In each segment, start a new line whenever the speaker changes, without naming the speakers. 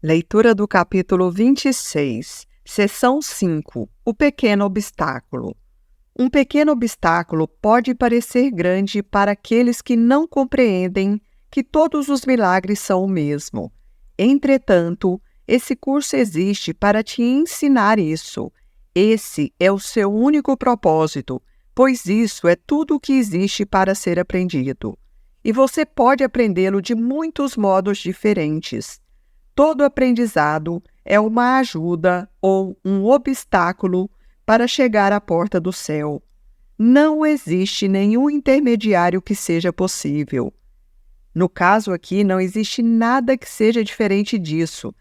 Leitura do capítulo 26, seção 5, o pequeno obstáculo. Um pequeno obstáculo pode parecer grande para aqueles que não compreendem que todos os milagres são o mesmo. Entretanto, esse curso existe para te ensinar isso. Esse é o seu único propósito, pois isso é tudo o que existe para ser aprendido. E você pode aprendê-lo de muitos modos diferentes. Todo aprendizado é uma ajuda ou um obstáculo para chegar à porta do céu. Não existe nenhum intermediário que seja possível. No caso aqui, não existe nada que seja diferente disso.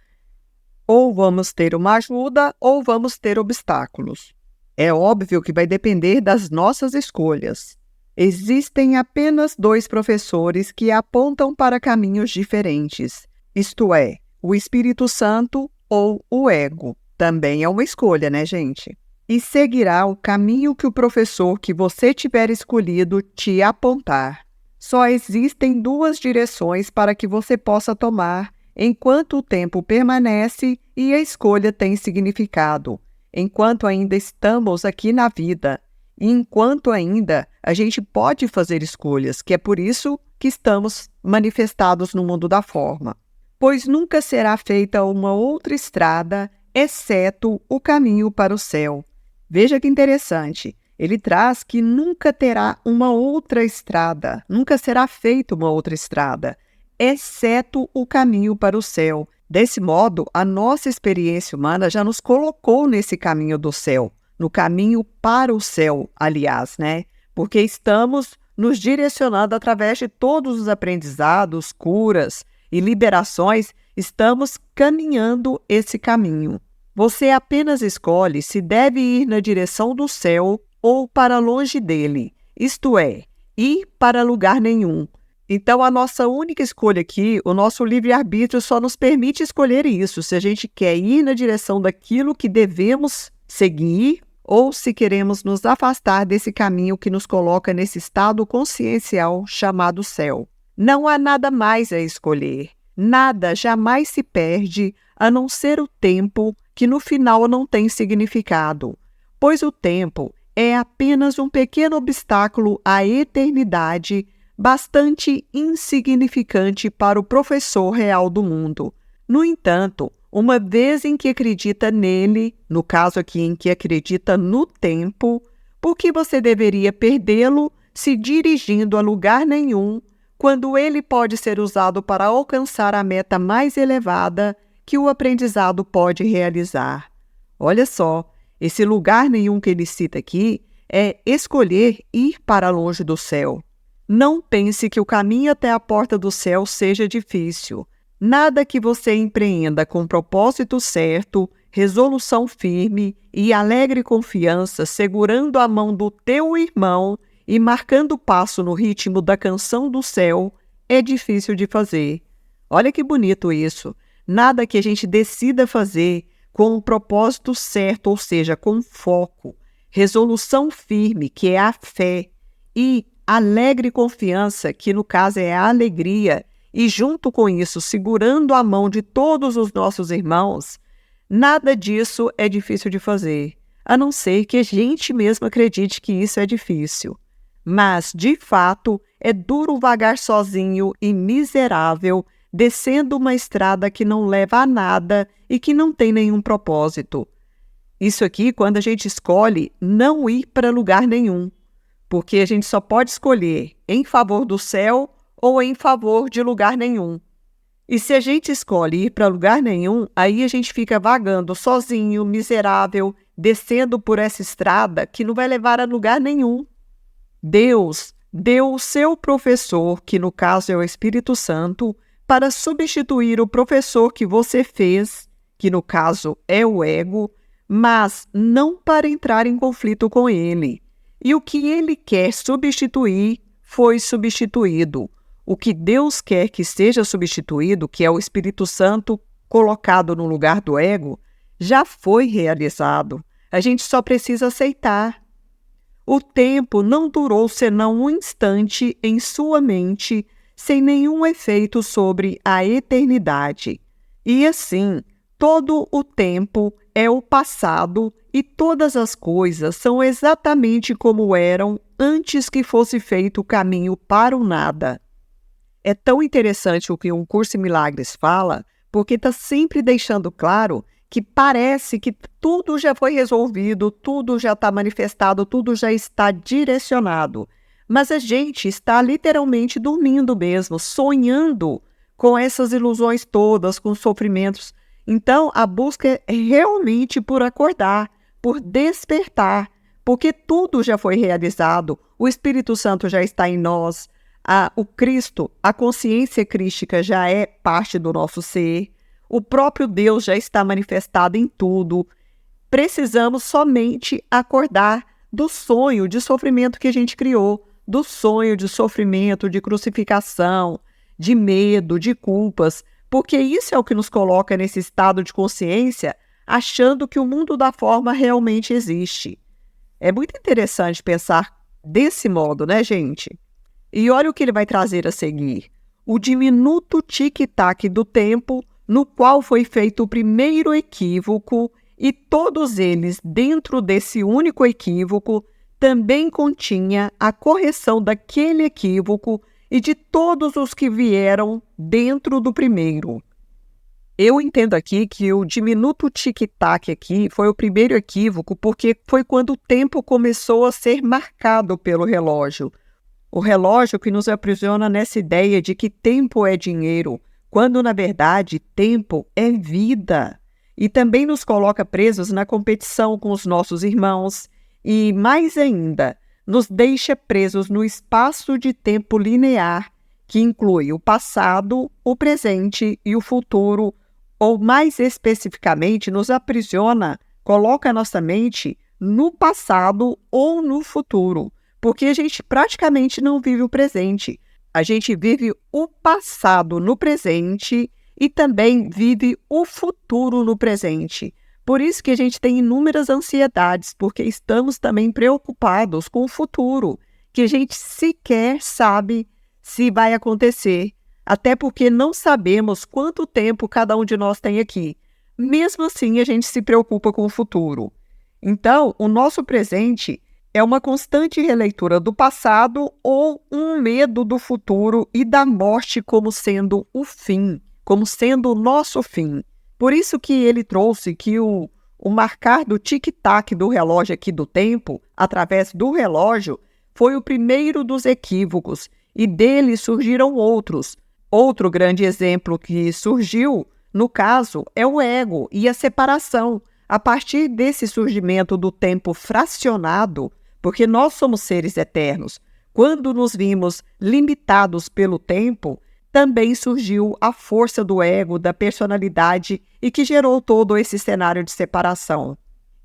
Ou vamos ter uma ajuda ou vamos ter obstáculos. É óbvio que vai depender das nossas escolhas. Existem apenas dois professores que apontam para caminhos diferentes, isto é, o Espírito Santo ou o ego. Também é uma escolha, né, gente? E seguirá o caminho que o professor que você tiver escolhido te apontar. Só existem duas direções para que você possa tomar enquanto o tempo permanece e a escolha tem significado, enquanto ainda estamos aqui na vida, e enquanto ainda a gente pode fazer escolhas, que é por isso que estamos manifestados no mundo da forma. Pois nunca será feita uma outra estrada, exceto o caminho para o céu. Veja que interessante, ele traz que nunca terá uma outra estrada, nunca será feita uma outra estrada, exceto o caminho para o céu. Desse modo, a nossa experiência humana já nos colocou nesse caminho do céu, no caminho para o céu, aliás, né? Porque estamos nos direcionando através de todos os aprendizados, curas e liberações, estamos caminhando esse caminho. Você apenas escolhe se deve ir na direção do céu ou para longe dele, isto é, ir para lugar nenhum. Então, a nossa única escolha aqui, o nosso livre-arbítrio só nos permite escolher isso, se a gente quer ir na direção daquilo que devemos seguir ou se queremos nos afastar desse caminho que nos coloca nesse estado consciencial chamado céu. Não há nada mais a escolher. Nada jamais se perde, a não ser o tempo, que no final não tem significado, pois o tempo é apenas um pequeno obstáculo à eternidade, bastante insignificante para o professor real do mundo. No entanto, uma vez em que acredita nele, no caso aqui em que acredita no tempo, por que você deveria perdê-lo se dirigindo a lugar nenhum, quando ele pode ser usado para alcançar a meta mais elevada que o aprendizado pode realizar? Olha só, esse lugar nenhum que ele cita aqui é escolher ir para longe do céu. Não pense que o caminho até a porta do céu seja difícil. Nada que você empreenda com propósito certo, resolução firme e alegre confiança, segurando a mão do teu irmão e marcando passo no ritmo da canção do céu, é difícil de fazer. Olha que bonito isso. Nada que a gente decida fazer com o propósito certo, ou seja, com foco, resolução firme, que é a fé, e alegre confiança, que no caso é a alegria, e junto com isso, segurando a mão de todos os nossos irmãos, nada disso é difícil de fazer, a não ser que a gente mesmo acredite que isso é difícil. Mas, de fato, é duro vagar sozinho e miserável, descendo uma estrada que não leva a nada e que não tem nenhum propósito. Isso aqui quando a gente escolhe não ir para lugar nenhum, porque a gente só pode escolher em favor do céu ou em favor de lugar nenhum. E se a gente escolhe ir para lugar nenhum, aí a gente fica vagando sozinho, miserável, descendo por essa estrada que não vai levar a lugar nenhum. Deus deu o seu professor, que no caso é o Espírito Santo, para substituir o professor que você fez, que no caso é o ego, mas não para entrar em conflito com ele. E o que ele quer substituir foi substituído. O que Deus quer que seja substituído, que é o Espírito Santo colocado no lugar do ego, já foi realizado. A gente só precisa aceitar. O tempo não durou senão um instante em sua mente, sem nenhum efeito sobre a eternidade. E assim, todo o tempo é o passado e todas as coisas são exatamente como eram antes que fosse feito o caminho para o nada. É tão interessante o que um Curso em Milagres fala, porque está sempre deixando claro que parece que tudo já foi resolvido, tudo já está manifestado, tudo já está direcionado. Mas a gente está literalmente dormindo mesmo, sonhando com essas ilusões todas, com sofrimentos. Então, a busca é realmente por acordar, por despertar, porque tudo já foi realizado, o Espírito Santo já está em nós, o Cristo, a consciência crística já é parte do nosso ser, o próprio Deus já está manifestado em tudo. Precisamos somente acordar do sonho de sofrimento que a gente criou, do sonho de sofrimento, de crucificação, de medo, de culpas, porque isso é o que nos coloca nesse estado de consciência, achando que o mundo da forma realmente existe. É muito interessante pensar desse modo, né, gente? E olha o que ele vai trazer a seguir. O diminuto tic-tac do tempo no qual foi feito o primeiro equívoco e todos eles, dentro desse único equívoco, também continha a correção daquele equívoco e de todos os que vieram dentro do primeiro. Eu entendo aqui que o diminuto tic-tac aqui foi o primeiro equívoco porque foi quando o tempo começou a ser marcado pelo relógio. O relógio que nos aprisiona nessa ideia de que tempo é dinheiro, quando na verdade tempo é vida. E também nos coloca presos na competição com os nossos irmãos e, mais ainda, nos deixa presos no espaço de tempo linear, que inclui o passado, o presente e o futuro, ou mais especificamente nos aprisiona, coloca nossa mente no passado ou no futuro, porque a gente praticamente não vive o presente. A gente vive o passado no presente e também vive o futuro no presente. Por isso que a gente tem inúmeras ansiedades, porque estamos também preocupados com o futuro, que a gente sequer sabe se vai acontecer, até porque não sabemos quanto tempo cada um de nós tem aqui. Mesmo assim, a gente se preocupa com o futuro. Então, o nosso presente é uma constante releitura do passado ou um medo do futuro e da morte como sendo o fim, como sendo o nosso fim. Por isso que ele trouxe que o marcar do tic-tac do relógio aqui do tempo, através do relógio, foi o primeiro dos equívocos e dele surgiram outros. Outro grande exemplo que surgiu, no caso, é o ego e a separação. A partir desse surgimento do tempo fracionado, porque nós somos seres eternos, quando nos vimos limitados pelo tempo, também surgiu a força do ego, da personalidade e que gerou todo esse cenário de separação.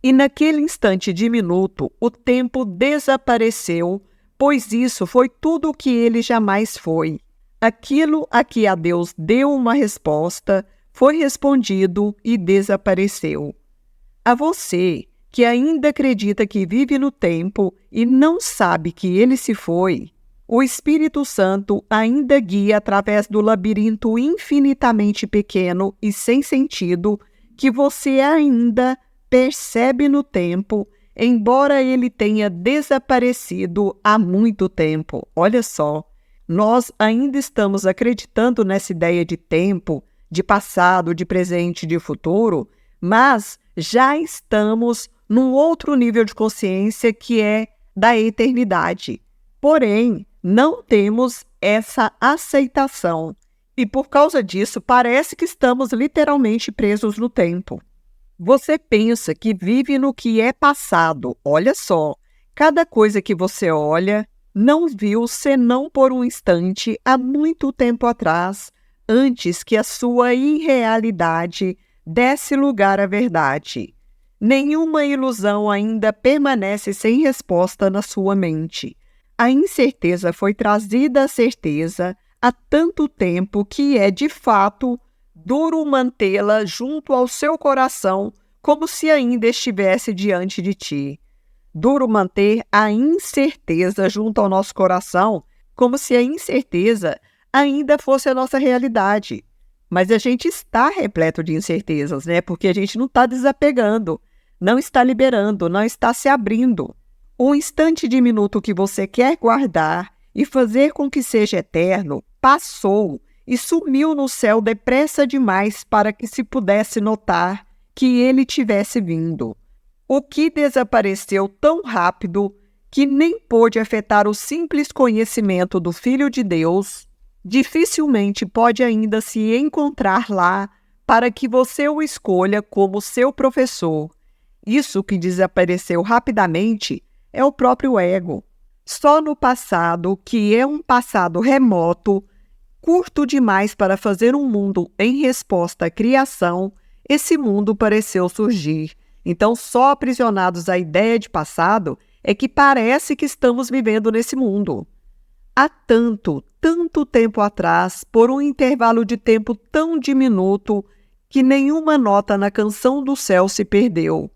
E naquele instante diminuto, o tempo desapareceu, pois isso foi tudo o que ele jamais foi. Aquilo a que a Deus deu uma resposta foi respondido e desapareceu. A você, que ainda acredita que vive no tempo e não sabe que ele se foi, o Espírito Santo ainda guia através do labirinto infinitamente pequeno e sem sentido que você ainda percebe no tempo, embora ele tenha desaparecido há muito tempo. Olha só, nós ainda estamos acreditando nessa ideia de tempo, de passado, de presente, de futuro, mas já estamos num outro nível de consciência que é da eternidade. Porém, não temos essa aceitação e por causa disso parece que estamos literalmente presos no tempo. Você pensa que vive no que é passado. Olha só, cada coisa que você olha não viu senão por um instante há muito tempo atrás, antes que a sua irrealidade desse lugar à verdade. Nenhuma ilusão ainda permanece sem resposta na sua mente. A incerteza foi trazida à certeza há tanto tempo que é, de fato, duro mantê-la junto ao seu coração como se ainda estivesse diante de ti. Duro manter a incerteza junto ao nosso coração como se a incerteza ainda fosse a nossa realidade. Mas a gente está repleto de incertezas, né? Porque a gente não está desapegando, não está liberando, não está se abrindo. O instante diminuto que você quer guardar e fazer com que seja eterno passou e sumiu no céu depressa demais para que se pudesse notar que ele tivesse vindo. O que desapareceu tão rápido que nem pôde afetar o simples conhecimento do Filho de Deus, dificilmente pode ainda se encontrar lá para que você o escolha como seu professor. Isso que desapareceu rapidamente é o próprio ego. Só no passado, que é um passado remoto, curto demais para fazer um mundo em resposta à criação, esse mundo pareceu surgir. Então, só aprisionados à ideia de passado é que parece que estamos vivendo nesse mundo. Há tanto tempo atrás, por um intervalo de tempo tão diminuto, que nenhuma nota na canção do céu se perdeu.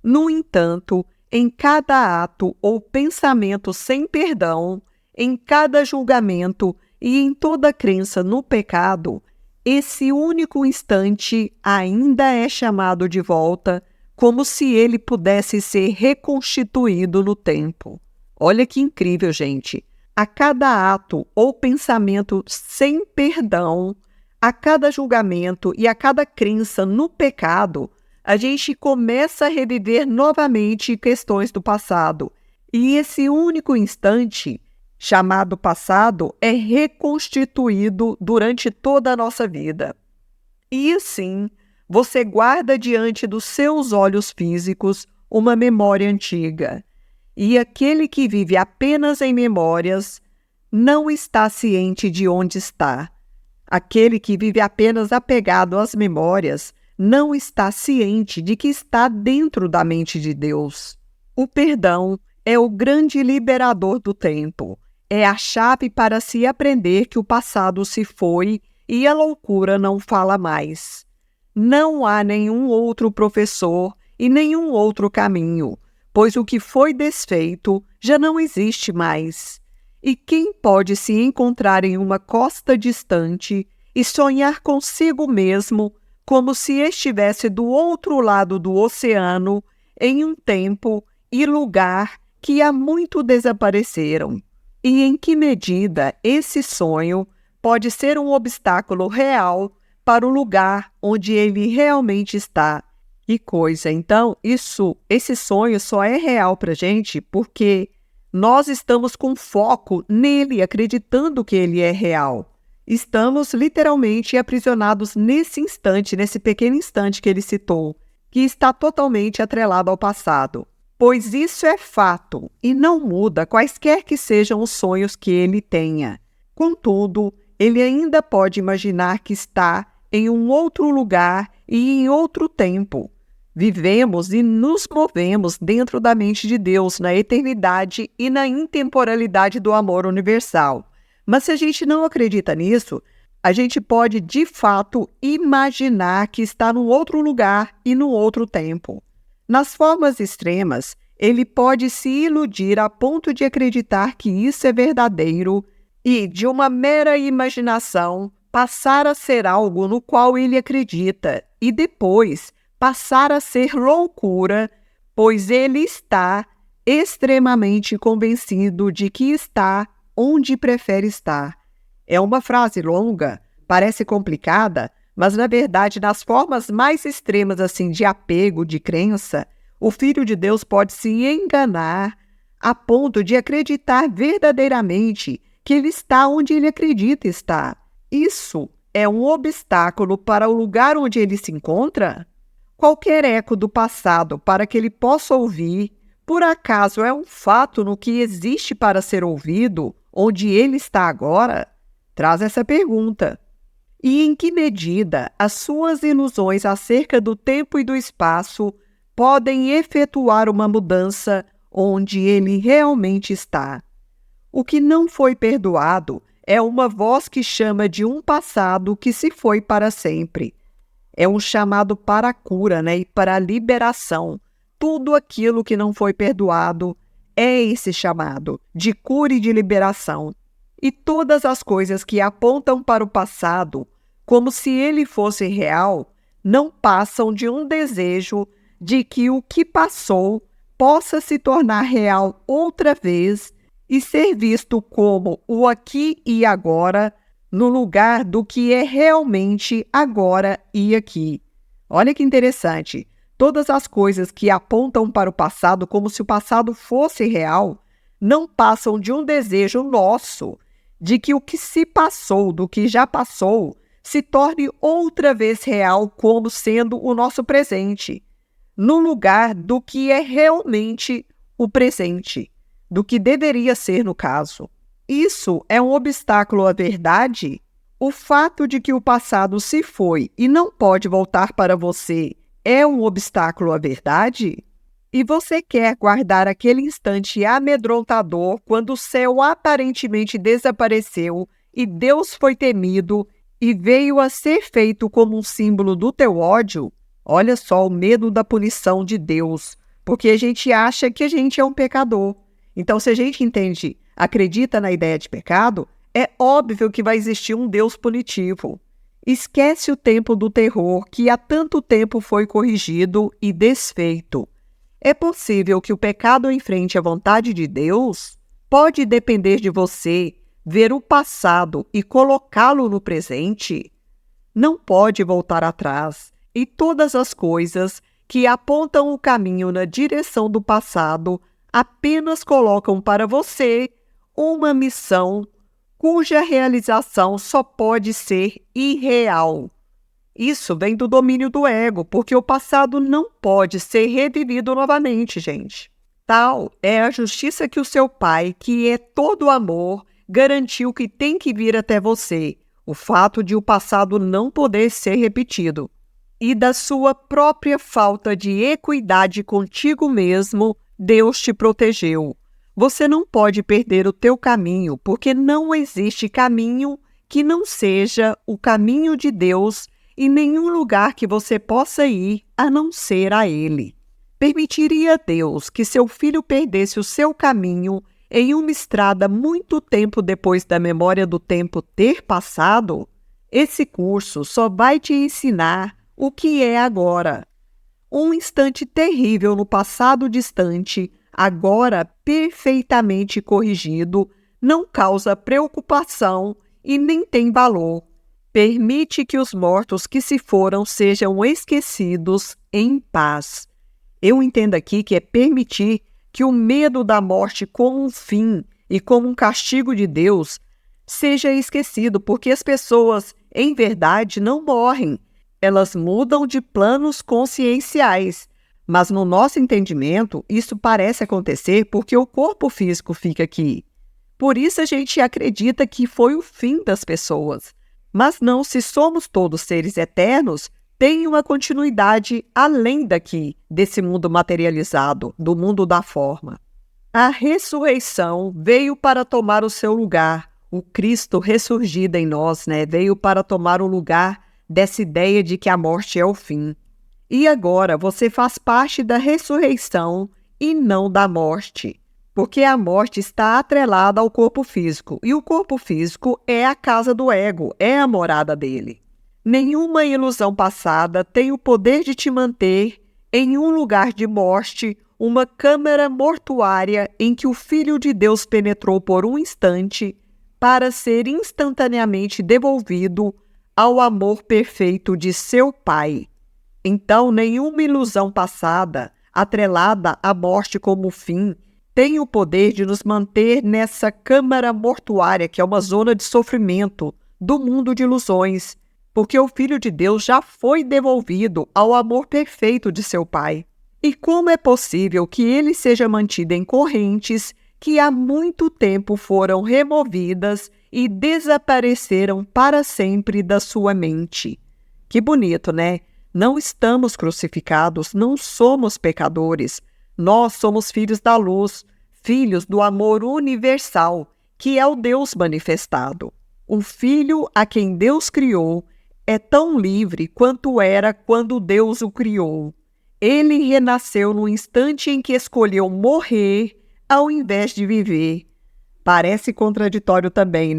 No entanto, em cada ato ou pensamento sem perdão, em cada julgamento e em toda crença no pecado, esse único instante ainda é chamado de volta, como se ele pudesse ser reconstituído no tempo. Olha que incrível, gente! A cada ato ou pensamento sem perdão, a cada julgamento e a cada crença no pecado, a gente começa a reviver novamente questões do passado. E esse único instante, chamado passado, é reconstituído durante toda a nossa vida. E assim, você guarda diante dos seus olhos físicos uma memória antiga. E aquele que vive apenas em memórias não está ciente de onde está. Aquele que vive apenas apegado às memórias não está ciente de que está dentro da mente de Deus. O perdão é o grande liberador do tempo. É a chave para se aprender que o passado se foi e a loucura não fala mais. Não há nenhum outro professor e nenhum outro caminho, pois o que foi desfeito já não existe mais. E quem pode se encontrar em uma costa distante e sonhar consigo mesmo como se estivesse do outro lado do oceano, em um tempo e lugar que há muito desapareceram? E em que medida esse sonho pode ser um obstáculo real para o lugar onde ele realmente está? Que coisa! Então, esse sonho só é real para a gente porque nós estamos com foco nele, acreditando que ele é real. Estamos literalmente aprisionados nesse instante, nesse pequeno instante que ele citou, que está totalmente atrelado ao passado. Pois isso é fato e não muda quaisquer que sejam os sonhos que ele tenha. Contudo, ele ainda pode imaginar que está em um outro lugar e em outro tempo. Vivemos e nos movemos dentro da mente de Deus, na eternidade e na intemporalidade do amor universal. Mas se a gente não acredita nisso, a gente pode, de fato, imaginar que está num outro lugar e num outro tempo. Nas formas extremas, ele pode se iludir a ponto de acreditar que isso é verdadeiro e, de uma mera imaginação, passar a ser algo no qual ele acredita e depois passar a ser loucura, pois ele está extremamente convencido de que está onde prefere estar. É uma frase longa, parece complicada, mas na verdade, nas formas mais extremas assim de apego, de crença, o Filho de Deus pode se enganar a ponto de acreditar verdadeiramente que ele está onde ele acredita estar. Isso é um obstáculo para o lugar onde ele se encontra? Qualquer eco do passado para que ele possa ouvir, por acaso é um fato no que existe para ser ouvido, onde ele está agora? Traz essa pergunta. E em que medida as suas ilusões acerca do tempo e do espaço podem efetuar uma mudança onde ele realmente está? O que não foi perdoado é uma voz que chama de um passado que se foi para sempre. É um chamado para a cura, e para a liberação. Tudo aquilo que não foi perdoado é esse chamado de cura e de liberação. E todas as coisas que apontam para o passado como se ele fosse real, não passam de um desejo de que o que passou possa se tornar real outra vez e ser visto como o aqui e agora, no lugar do que é realmente agora e aqui. Olha que interessante. Todas as coisas que apontam para o passado como se o passado fosse real, não passam de um desejo nosso de que o que se passou, do que já passou, se torne outra vez real como sendo o nosso presente, no lugar do que é realmente o presente, do que deveria ser no caso. Isso é um obstáculo à verdade? O fato de que o passado se foi e não pode voltar para você é um obstáculo à verdade? E você quer guardar aquele instante amedrontador quando o céu aparentemente desapareceu e Deus foi temido e veio a ser feito como um símbolo do teu ódio? Olha só o medo da punição de Deus, porque a gente acha que a gente é um pecador. Então, se a gente acredita na ideia de pecado, é óbvio que vai existir um Deus punitivo. Esquece o tempo do terror que há tanto tempo foi corrigido e desfeito. É possível que o pecado enfrente a vontade de Deus? Pode depender de você ver o passado e colocá-lo no presente? Não pode voltar atrás, e todas as coisas que apontam o caminho na direção do passado apenas colocam para você uma missão cuja realização só pode ser irreal. Isso vem do domínio do ego, porque o passado não pode ser revivido novamente, gente. Tal é a justiça que o seu pai, que é todo amor, garantiu que tem que vir até você, o fato de o passado não poder ser repetido. E da sua própria falta de equidade contigo mesmo, Deus te protegeu. Você não pode perder o teu caminho, porque não existe caminho que não seja o caminho de Deus e nenhum lugar que você possa ir a não ser a Ele. Permitiria Deus que seu filho perdesse o seu caminho em uma estrada muito tempo depois da memória do tempo ter passado? Esse curso só vai te ensinar o que é agora. Um instante terrível no passado distante, agora perfeitamente corrigido, não causa preocupação e nem tem valor. Permite que os mortos que se foram sejam esquecidos em paz. Eu entendo aqui que é permitir que o medo da morte como um fim e como um castigo de Deus seja esquecido, porque as pessoas, em verdade, não morrem. Elas mudam de planos conscienciais, mas no nosso entendimento, isso parece acontecer porque o corpo físico fica aqui. Por isso a gente acredita que foi o fim das pessoas. Mas não, se somos todos seres eternos, tem uma continuidade além daqui, desse mundo materializado, do mundo da forma. A ressurreição veio para tomar o seu lugar. O Cristo ressurgido em nós, veio para tomar o lugar dessa ideia de que a morte é o fim. E agora você faz parte da ressurreição e não da morte, porque a morte está atrelada ao corpo físico, e o corpo físico é a casa do ego, é a morada dele. Nenhuma ilusão passada tem o poder de te manter em um lugar de morte, uma câmara mortuária em que o Filho de Deus penetrou por um instante para ser instantaneamente devolvido ao amor perfeito de seu Pai. Então, nenhuma ilusão passada, atrelada à morte como fim, tem o poder de nos manter nessa câmara mortuária, que é uma zona de sofrimento do mundo de ilusões, porque o Filho de Deus já foi devolvido ao amor perfeito de seu Pai. E como é possível que ele seja mantido em correntes que há muito tempo foram removidas e desapareceram para sempre da sua mente? Que bonito, né? Não estamos crucificados, não somos pecadores. Nós somos filhos da luz, filhos do amor universal, que é o Deus manifestado. O Filho a quem Deus criou é tão livre quanto era quando Deus o criou. Ele renasceu no instante em que escolheu morrer ao invés de viver. Parece contraditório também,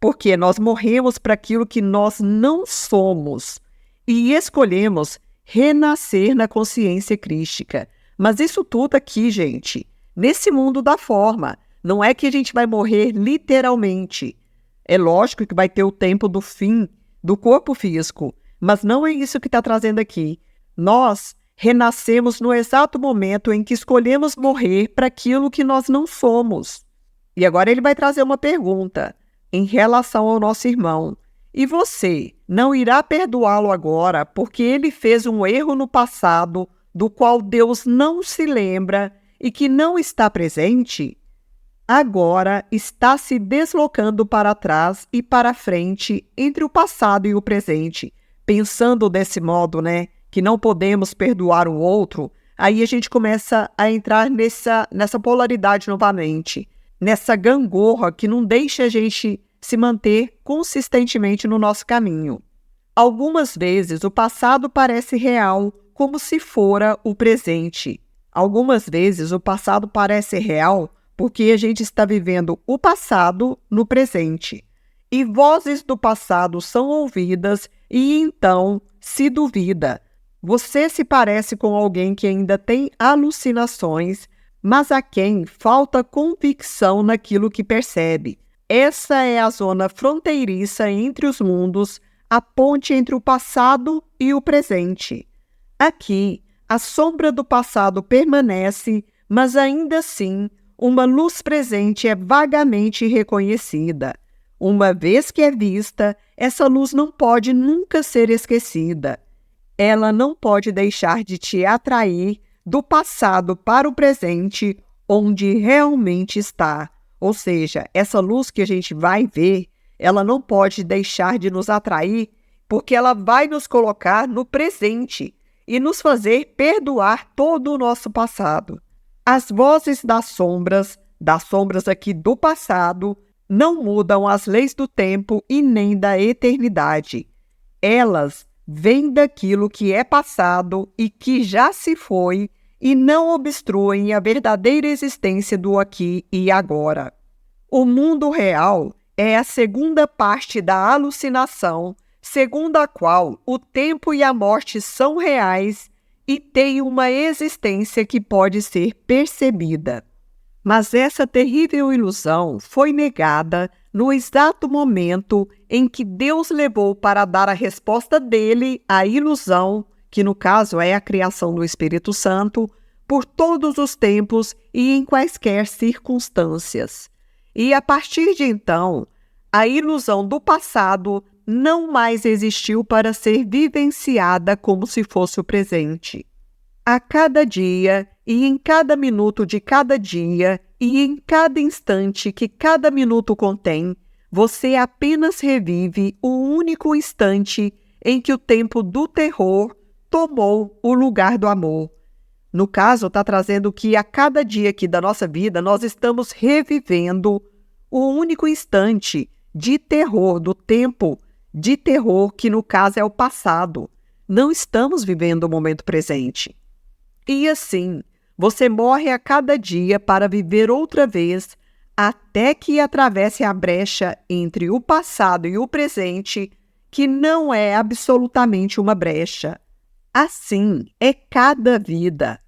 porque nós morremos para aquilo que nós não somos e escolhemos renascer na consciência crística. Mas isso tudo aqui, gente, nesse mundo da forma, não é que a gente vai morrer literalmente. É lógico que vai ter o tempo do fim do corpo físico, mas não é isso que está trazendo aqui. Nós renascemos no exato momento em que escolhemos morrer para aquilo que nós não somos. E agora ele vai trazer uma pergunta em relação ao nosso irmão. E você não irá perdoá-lo agora porque ele fez um erro no passado do qual Deus não se lembra e que não está presente? Agora está se deslocando para trás e para frente entre o passado e o presente, pensando desse modo, né? Que não podemos perdoar o outro. Aí a gente começa a entrar nessa polaridade novamente, nessa gangorra que não deixa a gente se manter consistentemente no nosso caminho. Algumas vezes o passado parece real, como se fora o presente. Algumas vezes o passado parece real porque a gente está vivendo o passado no presente. E vozes do passado são ouvidas e então se duvida. Você se parece com alguém que ainda tem alucinações, mas a quem falta convicção naquilo que percebe. Essa é a zona fronteiriça entre os mundos, a ponte entre o passado e o presente. Aqui, a sombra do passado permanece, mas ainda assim, uma luz presente é vagamente reconhecida. Uma vez que é vista, essa luz não pode nunca ser esquecida. Ela não pode deixar de te atrair do passado para o presente, onde realmente está. Ou seja, essa luz que a gente vai ver, ela não pode deixar de nos atrair, porque ela vai nos colocar no presente e nos fazer perdoar todo o nosso passado. As vozes das sombras aqui do passado, não mudam as leis do tempo e nem da eternidade. Elas vêm daquilo que é passado e que já se foi e não obstruem a verdadeira existência do aqui e agora. O mundo real é a segunda parte da alucinação, segundo a qual o tempo e a morte são reais e têm uma existência que pode ser percebida. Mas essa terrível ilusão foi negada no exato momento em que Deus levou para dar a resposta dele à ilusão, que no caso é a criação do Espírito Santo, por todos os tempos e em quaisquer circunstâncias. E a partir de então, a ilusão do passado não mais existiu para ser vivenciada como se fosse o presente. A cada dia, e em cada minuto de cada dia, e em cada instante que cada minuto contém, você apenas revive o único instante em que o tempo do terror tomou o lugar do amor. No caso, está trazendo que a cada dia aqui da nossa vida, nós estamos revivendo o único instante de terror, do tempo de terror, que no caso é o passado. Não estamos vivendo o momento presente. E assim, você morre a cada dia para viver outra vez, até que atravesse a brecha entre o passado e o presente, que não é absolutamente uma brecha. Assim, é cada vida,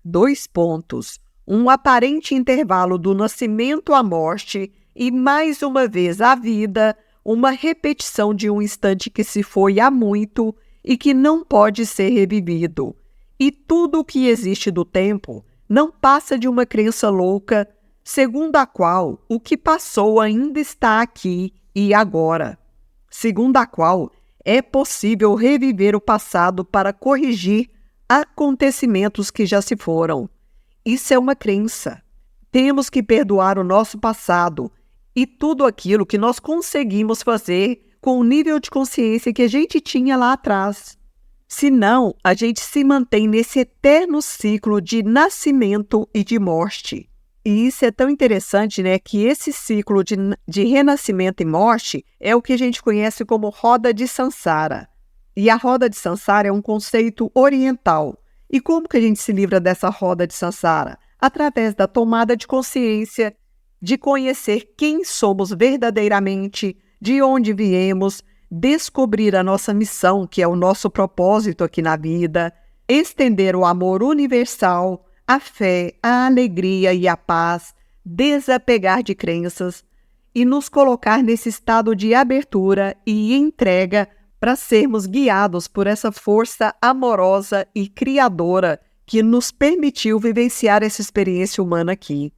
um aparente intervalo do nascimento à morte e mais uma vez a vida, uma repetição de um instante que se foi há muito e que não pode ser revivido. E tudo o que existe do tempo não passa de uma crença louca, segundo a qual o que passou ainda está aqui e agora. Segundo a qual é possível reviver o passado para corrigir acontecimentos que já se foram. Isso é uma crença. Temos que perdoar o nosso passado e tudo aquilo que nós conseguimos fazer com o nível de consciência que a gente tinha lá atrás. Senão, a gente se mantém nesse eterno ciclo de nascimento e de morte. E isso é tão interessante, né, que esse ciclo de renascimento e morte é o que a gente conhece como roda de Sansara. E a roda de Sansara é um conceito oriental. E como que a gente se livra dessa roda de Sansara? Através da tomada de consciência, de conhecer quem somos verdadeiramente, de onde viemos, descobrir a nossa missão, que é o nosso propósito aqui na vida, estender o amor universal, a fé, a alegria e a paz, desapegar de crenças e nos colocar nesse estado de abertura e entrega para sermos guiados por essa força amorosa e criadora que nos permitiu vivenciar essa experiência humana aqui.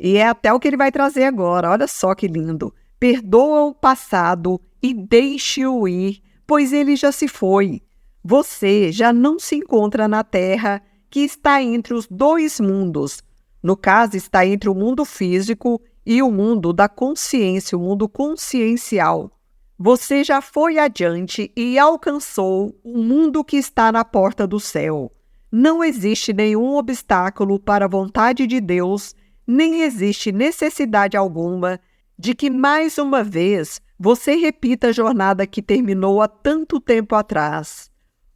E é até o que ele vai trazer agora, olha só que lindo. Perdoa o passado e deixe-o ir, pois ele já se foi. Você já não se encontra na Terra, que está entre os dois mundos. No caso, está entre o mundo físico e o mundo da consciência, o mundo consciencial. Você já foi adiante e alcançou o mundo que está na porta do céu. Não existe nenhum obstáculo para a vontade de Deus, nem existe necessidade alguma de que mais uma vez você repita a jornada que terminou há tanto tempo atrás.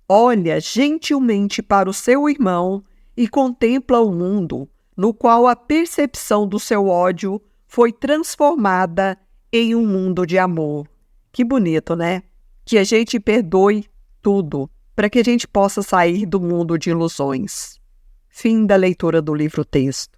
Olha gentilmente para o seu irmão e contempla o mundo no qual a percepção do seu ódio foi transformada em um mundo de amor. Que bonito, né? Que a gente perdoe tudo, para que a gente possa sair do mundo de ilusões. Fim da leitura do livro-texto.